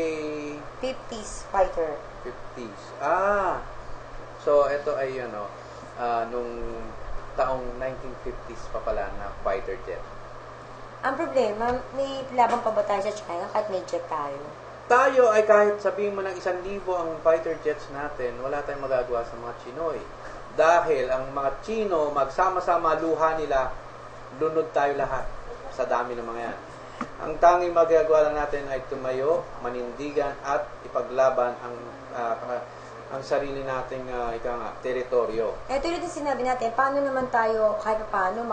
50s fighter.
50s. So ito ay nung taong 1950s pa pala na fighter jet.
Ang problema, may laban pa ba tayo sa China kahit may jet tayo?
Tayo ay kahit sabihin mo ng 1,000 ang fighter jets natin, wala tayong magagawa sa mga Chinoy. Dahil ang mga Chino, magsama-sama luha nila, lunod tayo lahat sa dami ng mga yan. Ang tanging magagawa lang natin ay tumayo, manindigan at ipaglaban ang sarili nating teritoryo. Tulad
din sinabi natin, paano naman tayo kahit paano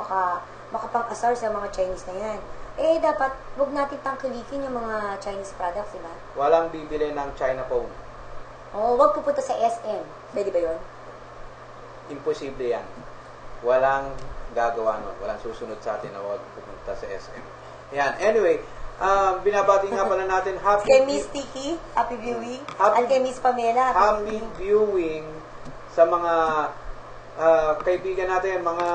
makapang-asar sa mga Chinese na yan? Dapat huwag natin tangkilikin yung mga Chinese products, diba?
Walang bibili ng China phone.
Huwag pupunta sa SM. Pwede ba yun?
Imposible yan. Walang gagawa nun. Walang susunod sa atin na huwag pupunta sa SM. Yan. Anyway, binabati nga pala natin
kay Miss Tiki, happy viewing. At kay Miss Pamela,
happy viewing sa mga kaibigan natin, mga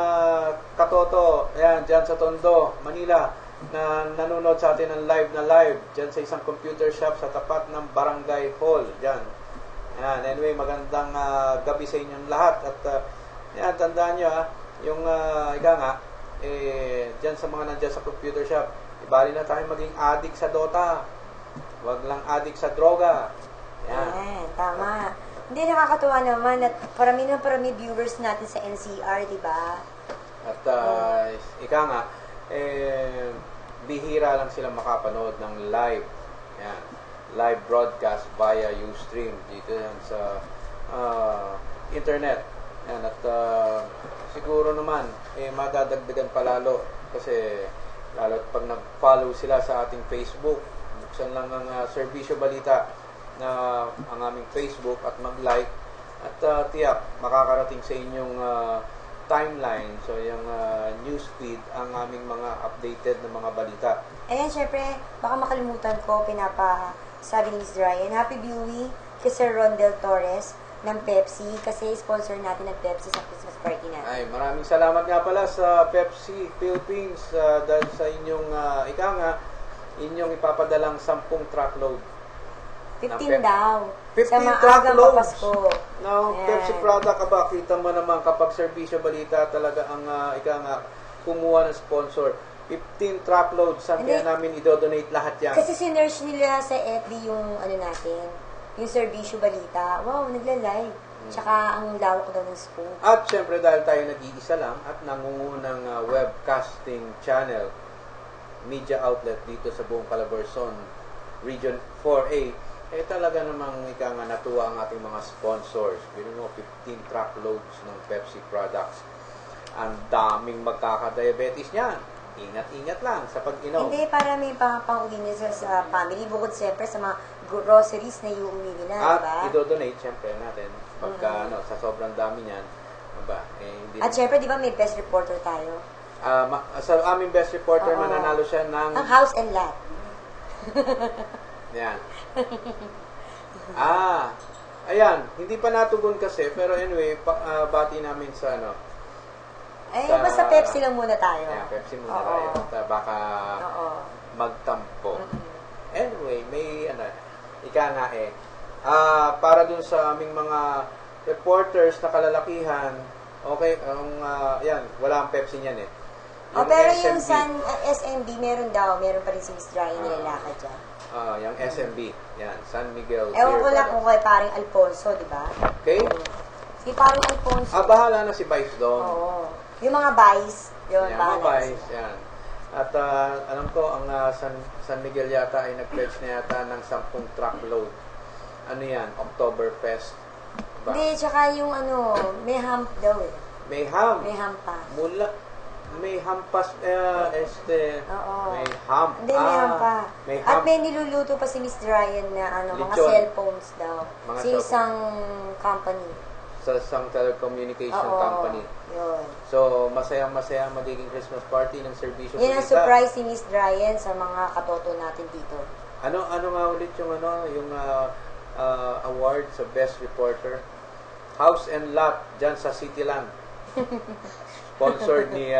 katoto, ayan, dyan sa Tondo, Manila, na nanonood sa atin ng live, dyan sa isang computer shop sa tapat ng Barangay Hall, dyan. Ayan, anyway, magandang gabi sa inyong lahat. At yan, tandaan nyo, yung dyan sa mga nandyan sa computer shop, ibali na tayo maging addict sa Dota. Huwag lang addict sa droga.
Yan, tama. Hindi, nakakatuwa naman at parami viewers natin sa NCR, di ba?
At bihira lang sila makapanood ng live. Yan. Live broadcast via Ustream dito yan sa internet. Yan. At siguro naman madadagdagan palalo kasi lalo pag nag-follow sila sa ating Facebook, buksan lang ang Serbisyo Balita na ang aming Facebook at mag-like at tiyak makakarating sa inyong timeline, so yung newsfeed ang aming mga updated na mga balita.
Ayan, syempre, baka makalimutan ko, Sabi ni Miss Ryan, happy viewing kay Sir Rondel Torres ng Pepsi kasi sponsor natin ng Pepsi sa Christmas party natin.
Ay, maraming salamat nga pala sa Pepsi Philippines dahil sa inyong inyong ipapadalang 10 truckload.
15 daw.
15
sa maagang
truckloads.
Papasko.
Now,
Ayan.
Pepsi product, kita mo naman kapag serbisyo balita talaga ang kumuha ng sponsor. 15 truckloads, saan kaya namin i-donate lahat yan?
Kasi sinerge nila sa FB yung natin, yung serbisyo balita. Wow, nagla-live. Tsaka ang lawak daw ng scope.
At syempre dahil tayo nag-iisa lang at nangungunang webcasting channel, media outlet dito sa buong Calabarzon, Region 4A, talaga namang natuwa ang ating mga sponsors. Bino mo, 15 truckloads ng Pepsi products. Ang daming magkakadiabetes niyan. Ingat-ingat lang sa pag-inom.
Hindi, para may pang-uwi nila sa family, bukod siyempre sa mga groceries na iuwi nila,
at
diba?
i-donate syempre natin pagka sa sobrang dami niyan. Hindi
At syempre, di ba may best reporter tayo?
sa aming best reporter, mananalo siya ng
Ang house and lot.
yan. Ayan, hindi pa natugon kasi, pero anyway, bati namin sa
Basta Pepsi lang muna tayo.
Yeah, Pepsi muna tayo. At baka magtampo. Anyway, may para dun sa aming mga reporters na kalalakihan, okay, yan, wala ang Pepsi niyan eh.
Pero yung SMB, meron pa rin si Miss Ryan nilalakad dyan.
Yung SMB, yan, San Miguel.
Ewan ko lang kung kay paring Alfonso, di ba?
Okay?
Si paring Alfonso.
Bahala na si Vice doon.
Oo. Yung mga Vice, yun,
mga Vice, yan. At alam ko, ang San Miguel yata ay nag-pledge na yata ng 10 truckload. Ano yan? Oktoberfest.
Hindi, tsaka yung may hump daw eh.
May hump?
May hump pa.
May hampas,
Oo.
may hump.
Hindi, may hump pa.
May hump.
At may niluluto pa si Miss Ryan na mga
Lechon.
cellphones daw.
Mga
Sa isang company.
Sa isang telecommunication company.
Yun.
So, masaya-masaya magiging Christmas party ng serbisyo.
Yan ang surprise si Miss Ryan sa mga katoto natin dito.
Ano nga ulit yung award sa Best Reporter? House and Lot dyan sa Cityland. Sponsored ni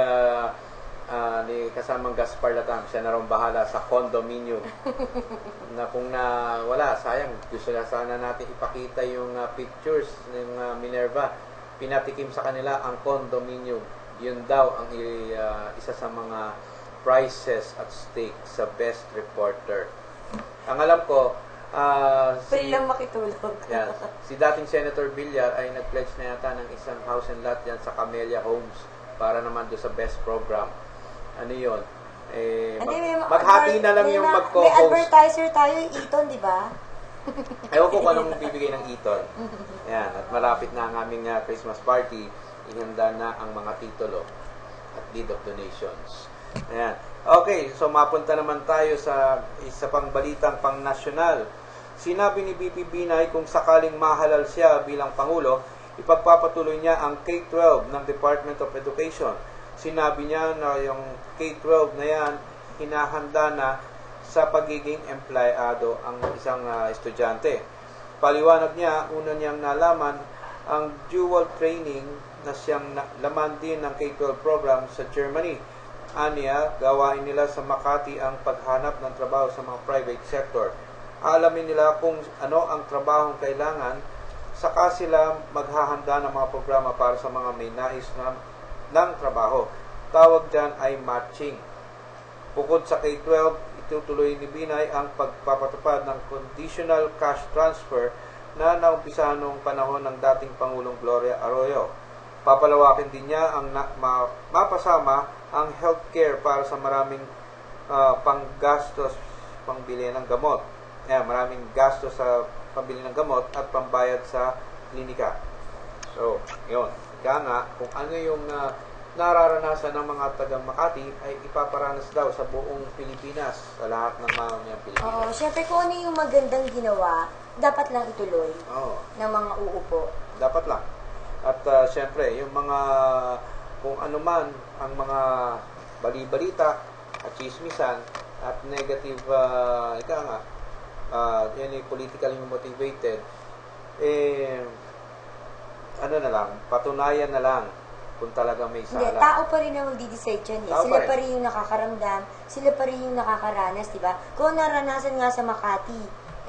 kasamang Gaspar Latang. Siya na rin bahala sa condominium. Na kung wala, sayang. Gusto na sana natin ipakita yung pictures ng Minerva. Pinatikim sa kanila ang condominium. Yun daw ang isa sa mga prizes at stake sa Best Reporter. Ang alam ko,
Pwede lang makitulog.
Yan, si dating Senator Villar ay nag-pledge na yata ng isang house and lot yan sa Camellia Homes para naman doon sa best program. Ano yun? Maghati na lang yung mag-co-host.
May advertiser tayo, Eton, di ba?
Ewan ko kung anong bibigay ng Eton. Yan, at malapit na ang aming Christmas party. Ihanda na ang mga titulo at deed of donations. Ayan. Okay, so mapunta naman tayo sa isa pang balitang pang-nasyonal. Sinabi ni BP Binay kung sakaling mahalal siya bilang Pangulo, ipagpapatuloy niya ang K-12 ng Department of Education. Sinabi niya na yung K-12 na yan, hinahanda na sa pagiging empleyado ang isang estudyante. Paliwanag niya, una niyang nalaman ang dual training na siyang laman din ng K-12 program sa Germany. Aniya, gawain nila sa Makati ang paghanap ng trabaho sa mga private sector. Alamin nila kung ano ang trabahong kailangan, saka sila maghahanda ng mga programa para sa mga may nais ng trabaho. Tawag dyan ay matching. Bukod sa K-12, itutuloy ni Binay ang pagpapatupad ng conditional cash transfer na naumpisahan noong panahon ng dating Pangulong Gloria Arroyo. Papalawakin din niya ang mapasama ang healthcare para sa maraming panggastos, pangbili ng gamot. Maraming gastos sa pambili ng gamot at pambayad sa klinika. So, yun. Kaya nga, kung ano yung nararanasan ng mga taga Makati ay ipaparanas daw sa buong Pilipinas, sa lahat ng mga Pilipinas.
Oo, syempre kung ano yung magandang ginawa, dapat lang ituloy ng mga uupo.
Dapat lang. At syempre, yung mga, kung ano man, ang mga bali-balita at chismisan at negative, yan ay politically motivated, ano na lang, patunayan na lang kung talaga may
Hindi,
sala.
tao pa rin ang magdi-decide dyan eh.
Tao
Sila
pa rin.
pa rin yung nakakaramdam, sila pa rin yung nakakaranas, di ba? Kung naranasan nga sa Makati,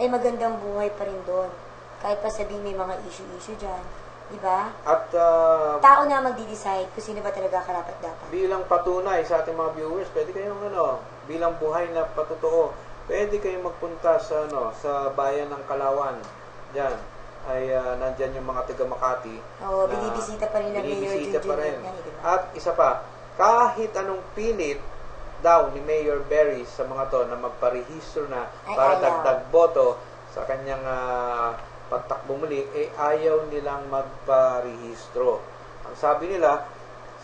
magandang buhay pa rin doon. Kahit pa sabihin may mga issue-issue dyan, di ba?
At
Tao na magdi-decide kung sino ba talaga karapat-dapat.
bilang patunay sa ating mga viewers, pwede kayong bilang buhay na patotoo, pwede kayong magpunta sa sa bayan ng Kalawan. Diyan ay nandyan yung mga taga Makati.
Oo, binibisita pa rin ng Mayor
binibisita pa rin.
Junjun yan, diba?
At isa pa, kahit anong pilit daw ni Mayor Berry sa mga to na magparehistro na para
ayaw.
dagdag boto sa kanyang pagtakbo muli, ayaw nilang magparehistro. Ang sabi nila,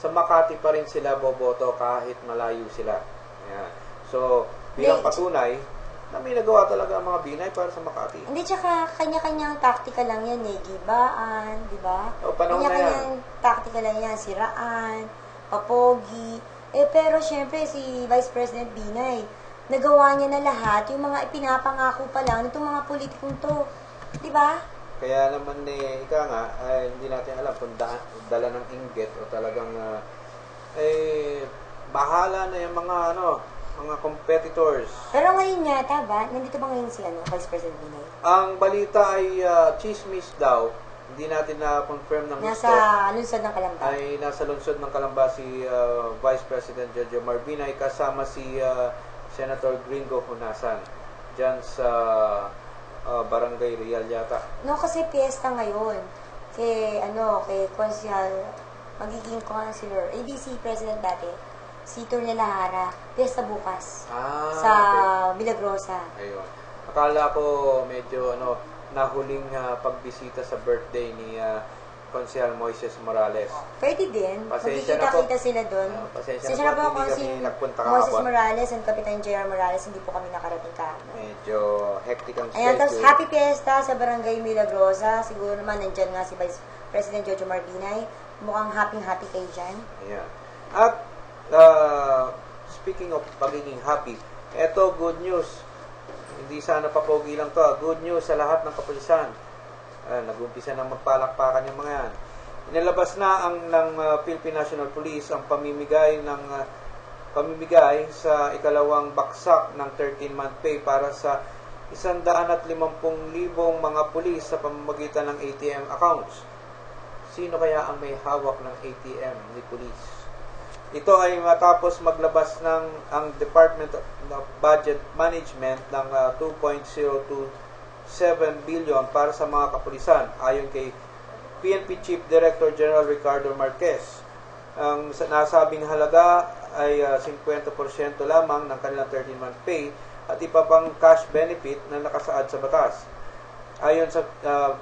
sa Makati pa rin sila boboto kahit malayo sila. Ayan. So, bilang patunay, na may nagawa talaga ang mga Binay para sa Makati.
Hindi, tsaka kanya-kanyang taktika lang yan eh. Gibaan, di ba?
O, panahon na yan.
Kanya-kanyang taktika lang yan. Siraan, papogi. Pero syempre, si Vice President Binay, nagawa niya na lahat yung mga ipinapangako pa lang nitong mga politikong to. Di ba?
Kaya naman ika nga, hindi natin alam kung dala ng inggit o talagang bahala na yung mga mga competitors.
Pero ngayon yata ba, nandito ba ngayon si Vice President Binay?
Ang balita ay chismis daw, hindi natin na-confirm ng gusto.
Nasa lungsod ng Kalamba.
Ay nasa lungsod ng Kalamba si Vice President Jojo Marbinay kasama si Senator Gringo Hunasan dyan sa Barangay Real yata.
No, kasi piyesta ngayon. Kay magiging councilor, ABC President dati, si Torne Lahara, piyesta bukas. Sa
Okay.
Milagrosa.
Ayun. Akala ko medyo nahuling pagbisita sa birthday ni Konsehal Moises Morales.
Pwede din.
Pasensya na po.
Magkikita-kita sila doon.
Pasensya
na
na po,
po
hindi
si
kami nagpunta
Moises
kahapon.
Morales and Kapitan J.R. Morales, hindi po kami nakarating kahapon.
Medyo hectic ang
Ayan, tapos
schedule.
happy fiesta sa Barangay Milagrosa. Siguro naman nandyan nga si Vice President Jojo Marbinay. Mukhang happy kayo dyan.
Ayan. At speaking of pagiging happy, eto good news. Hindi sana papogi lang to. Good news sa lahat ng kapulisan. Nag-umpisa ng magpalakpakan yung mga yan. Inilabas na ng Philippine National Police ang pamimigay sa ikalawang baksak ng 13-month pay para sa 150,000 mga pulis sa pamamagitan ng ATM accounts. Sino kaya ang may hawak ng ATM ni police? Ito ay matapos maglabas ang Department of Budget Management ng 2.027 billion para sa mga kapulisan ayon kay PNP Chief Director General Ricardo Marquez. Ang nasabing halaga ay 50% lamang ng kanilang 13-month pay at iba pang cash benefit na nakasaad sa batas. Ayon sa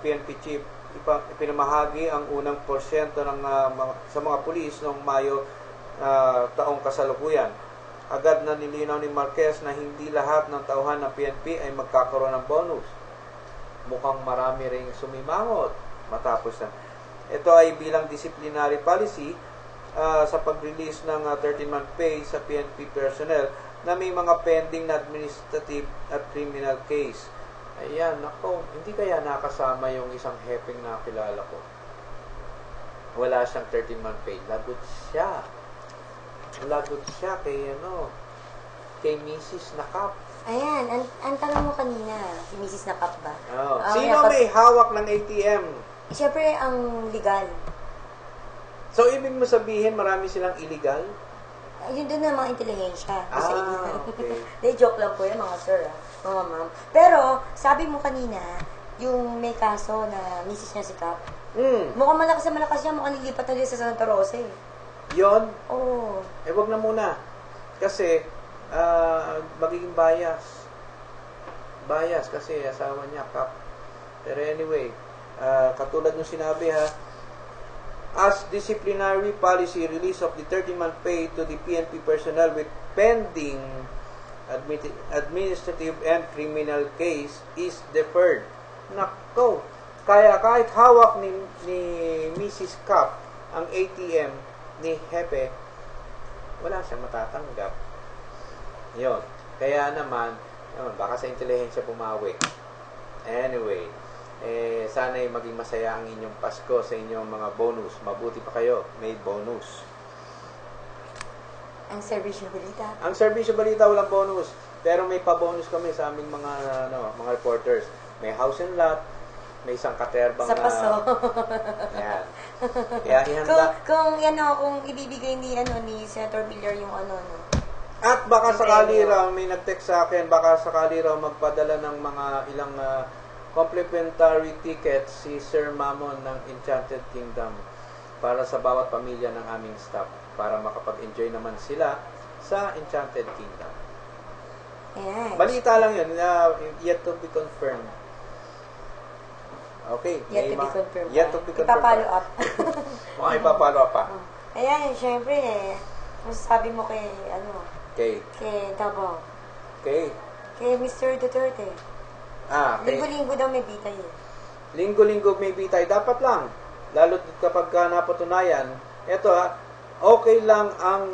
PNP Chief, ipinamahagi ang unang porsyento sa mga pulis noong Mayo taong kasalukuyan. Agad na nilinaw ni Marquez na hindi lahat ng tauhan ng PNP ay magkakaroon ng bonus. Mukhang marami ring sumimangot matapos na. Ito ay bilang disciplinary policy sa pag-release ng 13-month pay sa PNP personnel na may mga pending na administrative at criminal case. Ayan, nako, hindi kaya nakasama yung isang hepeng na kilala ko. Wala siyang 13-month pay. Lagot siya kay Mrs. Nakap.
Ayan, ang tanong mo kanina, si Mrs. Nakap ba?
Oh. Sino may hawak ng ATM?
Siyempre, ang legal.
So, ibig mo sabihin, marami silang illegal?
Yun doon na mga intelihensya. Sa illegal.
Okay.
De, joke lang po yan, mga sir, mga ma'am. Pero, sabi mo kanina, yung may kaso na Mrs. niya si Cap, mukhang malakas yan, mukhang lilipat na din sa Santa Rosa eh.
Yon?
Oo.
Wag na muna. Kasi, magiging bias. Bias kasi asawa niya, Kap. Pero anyway, katulad ng sinabi as disciplinary policy, release of the 13-month pay to the PNP personnel with pending administrative and criminal case is deferred. Nako, kaya kahit hawak ni Mrs. Kap ang ATM ni Hepe, wala siyang matatanggap. Yun. Kaya naman, Yun, baka sa intelihensya bumawi. Anyway, sana'y maging masaya ang inyong Pasko sa inyong mga bonus. Mabuti pa kayo, may bonus.
Ang serbisyo balita.
Ang serbisyo balita walang bonus, pero may pa-bonus kami sa aming mga mga reporters. May house and lot, may isang katerbang
Sa paso.
Yan. Kaya ihanda.
kung ibibigay ni Senator Villar yung no.
At baka
Yung
sakali
premyo.
raw, may nag-text sa akin, baka sakali raw magpadala ng mga ilang complimentary tickets si Sir Mamon ng Enchanted Kingdom para sa bawat pamilya ng aming staff para makapag-enjoy naman sila sa Enchanted Kingdom.
Ayan.
Balita lang yun, yet to be confirmed. Okay.
Yet to be confirmed.
Yet to be confirmed.
Ipapalo up.
Mga ipapalo up pa.
Ayan, syempre, masasabi mo kay,
Okay.
kay Davao.
Okay.
Kay Mr. Duterte.
Okay.
Linggo-linggo daw may bitay eh.
Linggo-linggo may bitay. Dapat lang. Lalo kapag napatunayan, eto okay lang ang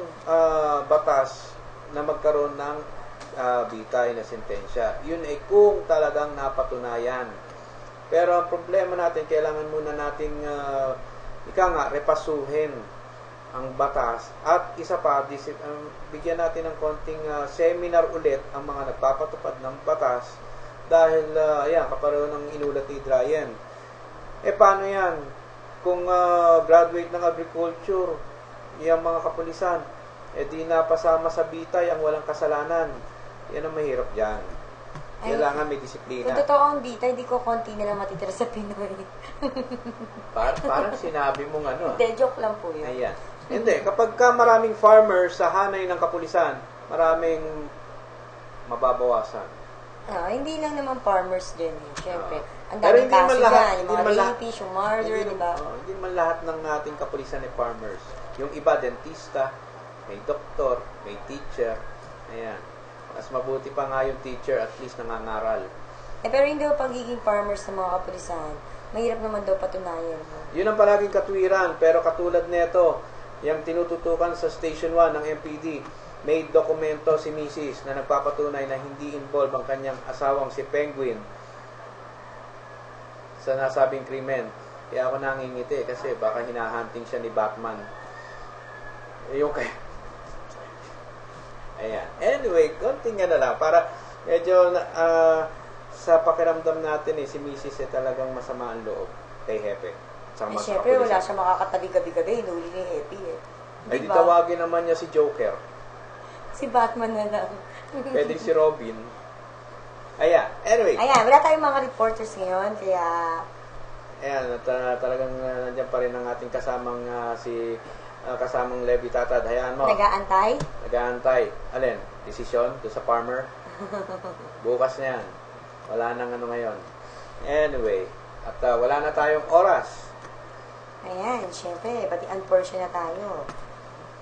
batas na magkaroon ng bitay na sentensya. Yun ay kung talagang napatunayan. Pero ang problema natin, kailangan muna nating repasuhin ang batas. At isa pa, bigyan natin ng konting seminar ulit ang mga nagpapatupad ng batas dahil, kapareho ng inulat ni Dryan. Paano yan? Kung graduate ng agriculture, yung mga kapulisan, di napasama sa bitay ang walang kasalanan. Yan ang mahirap dyan. Kailangan may disiplina.
Kung totoo ang bitay, di ko konti na lang matitira sa Pinoy.
Parang sinabi mong
Hindi, joke lang po yun.
Ayan. Hindi, kapag maraming farmers sa hanay ng kapulisan, maraming mababawasan.
Hindi lang naman farmers din. Siyempre, ang
Pero
daming
hindi man
kaso
lahat,
dyan. Yung
hindi
mga
man lahat.
rapists, yung murder, di ba?
Hindi man lahat ng ating kapulisan ay farmers. Yung iba, dentista, may doktor, may teacher. Ayan. Mas mabuti pa nga yung teacher, at least nangangaral.
Pero hindi ba pagiging farmers ng mga kapulisan, mahirap naman daw patunayan.
Yun ang palaging katwiran, pero katulad nito, yung tinututukan sa Station 1 ng MPD, may dokumento si Mrs. na nagpapatunay na hindi involved ang kanyang asawang si Penguin sa nasabing krimen. Kaya ako nangingiti kasi baka hinahunting siya ni Batman. Yung kaya. Ayan. Anyway, konting na lang. Para medyo sa pakiramdam natin si Mrs. talagang masama ang loob kay Hepe.
Siyempre, wala siya makakatabi gabi-gabi. Hinuli ni Happy eh.
Ay, di tawagin naman niya si Joker.
Si Batman na lang.
Pwede si Robin. Ayan. Anyway.
Ayan, wala tayong mga reporters ngayon, kaya...
Ayan, at talagang nandiyan pa rin ang ating kasamang kasamang Levi Tatad. Hayaan mo.
Nag-aantay?
Nag-aantay. Alin? Desisyon? Doon sa farmer? Bukas na yan. Wala nang ngayon. Anyway. At wala na tayong oras.
Ayan, syempre, pati unfortunate na tayo.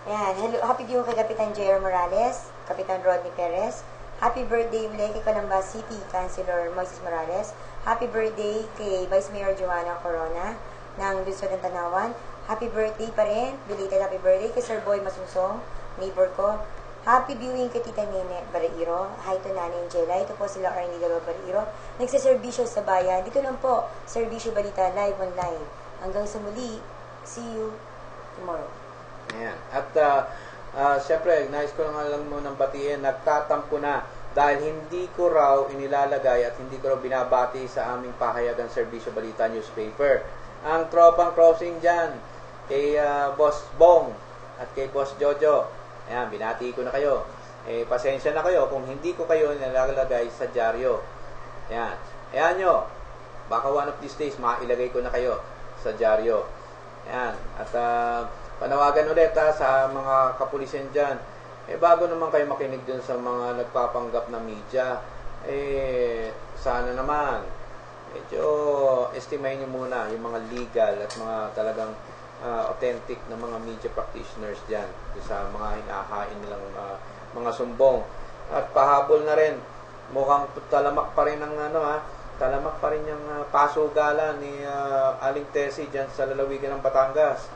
Ayan, hello, happy video kay Kapitan J.R. Morales, Kapitan Rodney Perez. Happy birthday ulit kay Calamba City, Councilor Moises Morales. Happy birthday kay Vice Mayor Joanna Corona ng Luzon ng Tanawan. Happy birthday pa rin, belated happy birthday kay Sir Boy Masunsong, neighbor ko. Happy viewing kay Tita Nene Barairo. Hi to Nanay Angela. Ito po sila Arnie Dalo Barairo. Nagsiservisyo sa bayan. Dito lang po, Servisyo Balita live online. Hanggang sa muli, see you tomorrow.
Ayan. At syempre, nais ko lang munang batiin, nagtatampo na dahil hindi ko raw inilalagay at hindi ko raw binabati sa aming pahayagan Servisyo Balita newspaper. Ang tropang crossing dyan, kay Boss Bong at kay Boss Jojo. Ayan, binati ko na kayo. Pasensya na kayo kung hindi ko kayo nilalagay sa dyaryo. Ayan. Ayan nyo. Baka one of these days, mailagay ko na kayo sa dyaryo. Ayan. At panawagan ulit sa mga kapulisan dyan. Bago naman kayo makinig dun sa mga nagpapanggap na media, sana naman, medyo estimate nyo muna yung mga legal at mga talagang authentic na mga media practitioners dyan sa mga hinahain nilang mga sumbong. At pahabol na rin, mukhang talamak pa rin ang talamak pa rin yung pasugala ni Aling Tessie dyan sa lalawigan ng Batangas.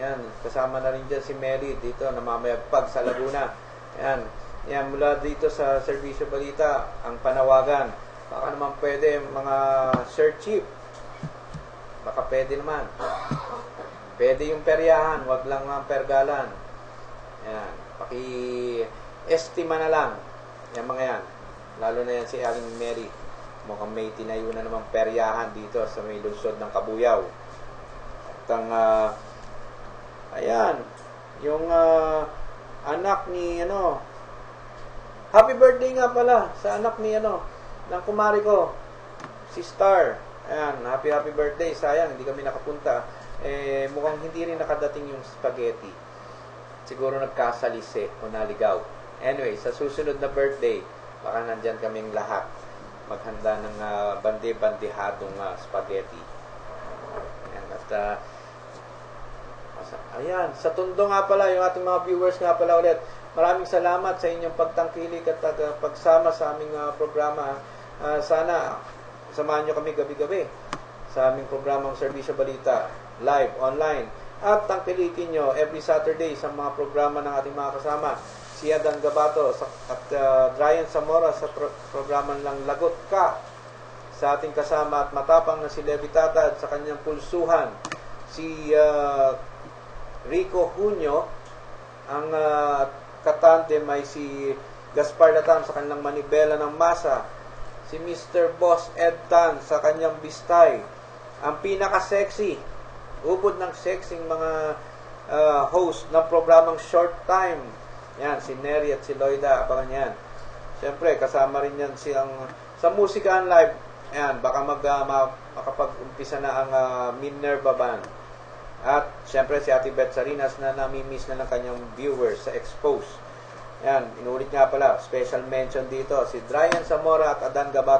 Yan, kasama na rin dyan si Mary dito, namamayagpag sa Laguna. Yan, Yan, mula dito sa Serbisyo Balita, ang panawagan. Baka naman pwede mga Sir Chief. Baka pwede naman. Pwede yung peryahan, wag lang ang pergalan. Yan, paki-estima na lang. Yan mga yan. Lalo na yan si Aling Mary. Mukhang may tinayo na naman peryahan dito sa may lungsod ng Kabuyaw. At ang, ayan, yung anak ni, happy birthday nga pala sa anak ni, ng kumari ko, si Star. Ayan, happy birthday. Sayang, hindi kami nakapunta. Mukhang hindi rin nakadating yung spaghetti. Siguro nagkasalise o naligaw. Anyway, sa susunod na birthday, baka nandyan kaming lahat maghanda ng bande-bandehadong spaghetti. Ayan, at ayan, sa Tondo nga pala, yung ating mga viewers nga pala ulit, maraming salamat sa inyong pagtangkilik at pagsama sa aming programa. Sana samahan nyo kami gabi-gabi sa aming programang Serbisyo Balita, live, online. At tangkilikin nyo every Saturday sa mga programa ng ating mga kasama. Si Adan Gabato at Ryan Zamora sa programa lang Lagot Ka. Sa ating kasama at matapang na si Levi Tatad sa kanyang pulsuhan. Si Rico Junio, ang katandem ay si Gaspar Latam sa kanyang manibela ng masa, si Mr. Boss Ed Tan sa kanyang bistay, ang pinaka-sexy, ubod ng sexing mga host ng programang Short Time, yan, si Neri at si Loida, abangan yan. Siyempre, kasama rin yan sa Musika Live, yan, baka makapag-umpisa na ang Minerva Band. At siyempre si Ate Beth Sarinas na nami-miss na ng kanyang viewers sa Expose. Yan, inulit nga pala, special mention dito si Ryan Zamora at Adan Gabato.